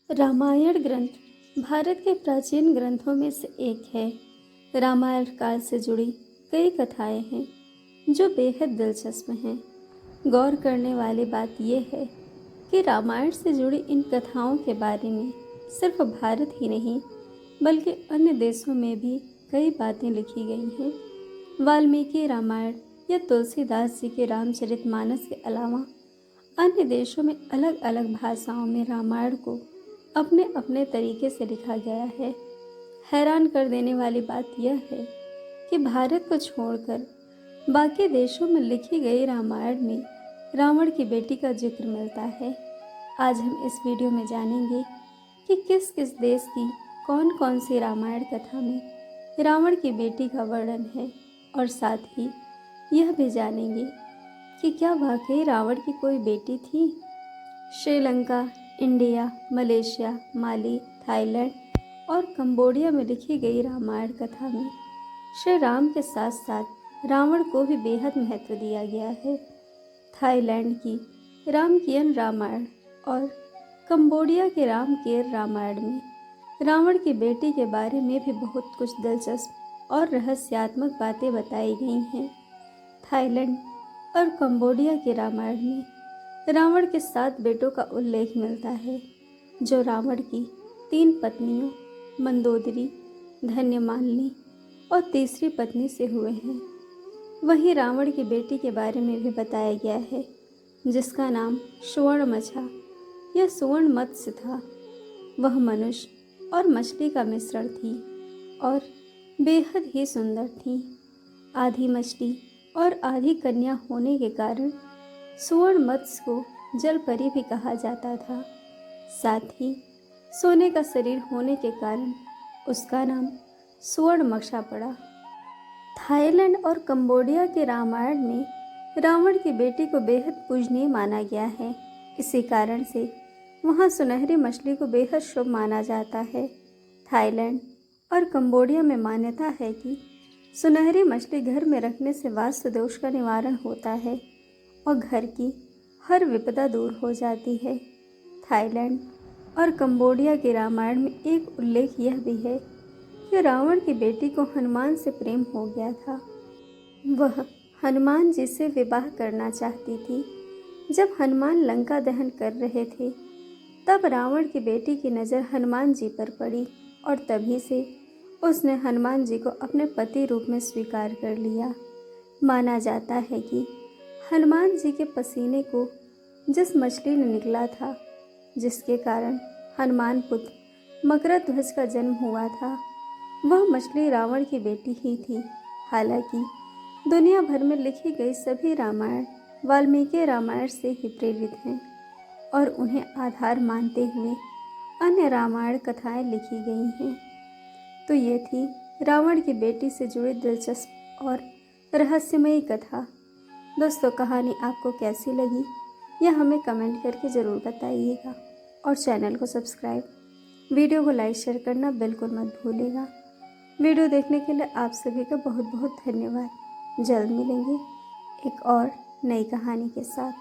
रामायण ग्रंथ भारत के प्राचीन ग्रंथों में से एक है। रामायण काल से जुड़ी कई कथाएं हैं जो बेहद दिलचस्प हैं। गौर करने वाली बात यह है कि रामायण से जुड़ी इन कथाओं के बारे में सिर्फ भारत ही नहीं बल्कि अन्य देशों में भी कई बातें लिखी गई हैं। वाल्मीकि रामायण या तुलसीदास जी के रामचरितमानस के अलावा अन्य देशों में अलग अलग भाषाओं में रामायण को अपने अपने तरीके से लिखा गया है। हैरान कर देने वाली बात यह है कि भारत को छोड़कर बाकी देशों में लिखी गई रामायण में रावण की बेटी का जिक्र मिलता है। आज हम इस वीडियो में जानेंगे कि किस किस देश की कौन कौन सी रामायण कथा में रावण की बेटी का वर्णन है और साथ ही यह भी जानेंगे कि क्या वाकई रावण की कोई बेटी थी। श्रीलंका, इंडिया, मलेशिया, माली, थाईलैंड और कंबोडिया में लिखी गई रामायण कथा में श्री राम के साथ साथ रावण को भी बेहद महत्व दिया गया है। थाईलैंड की रामकियन रामायण और कंबोडिया के रामकेर रामायण में रावण की बेटी के बारे में भी बहुत कुछ दिलचस्प और रहस्यात्मक बातें बताई गई हैं। थाईलैंड और कंबोडिया के रामायण में रावण के 7 बेटों का उल्लेख मिलता है जो रावण की 3 पत्नियों मंदोदरी, धन्यमालिनी और तीसरी पत्नी से हुए हैं। वहीं रावण की बेटी के बारे में भी बताया गया है जिसका नाम सुवर्णमछा या सुवर्ण मत्स्य था। वह मनुष्य और मछली का मिश्रण थी और बेहद ही सुंदर थी। आधी मछली और आधी कन्या होने के कारण सुवर्ण मत्स्य को जलपरी भी कहा जाता था। साथ ही सोने का शरीर होने के कारण उसका नाम सुवर्णमक्षा पड़ा। थाईलैंड और कंबोडिया के रामायण में रावण की बेटी को बेहद पूजनीय माना गया है। इसी कारण से वहाँ सुनहरी मछली को बेहद शुभ माना जाता है। थाईलैंड और कंबोडिया में मान्यता है कि सुनहरी मछली घर में रखने से वास्तु दोष का निवारण होता है और घर की हर विपदा दूर हो जाती है। थाईलैंड और कंबोडिया के रामायण में एक उल्लेख यह भी है कि रावण की बेटी को हनुमान से प्रेम हो गया था। वह हनुमान जी से विवाह करना चाहती थी। जब हनुमान लंका दहन कर रहे थे तब रावण की बेटी की नज़र हनुमान जी पर पड़ी और तभी से उसने हनुमान जी को अपने पति रूप में स्वीकार कर लिया। माना जाता है कि हनुमान जी के पसीने को जिस मछली ने निकला था जिसके कारण हनुमान पुत्र मकरध्वज का जन्म हुआ था वह मछली रावण की बेटी ही थी। हालांकि दुनिया भर में लिखी गई सभी रामायण वाल्मीकि रामायण से ही प्रेरित हैं और उन्हें आधार मानते हुए अन्य रामायण कथाएं लिखी गई हैं। तो ये थी रावण की बेटी से जुड़ी दिलचस्प और रहस्यमयी कथा। दोस्तों, कहानी आपको कैसी लगी यह हमें कमेंट करके ज़रूर बताइएगा और चैनल को सब्सक्राइब, वीडियो को लाइक शेयर करना बिल्कुल मत भूलिएगा। वीडियो देखने के लिए आप सभी का बहुत बहुत धन्यवाद। जल्द मिलेंगे एक और नई कहानी के साथ।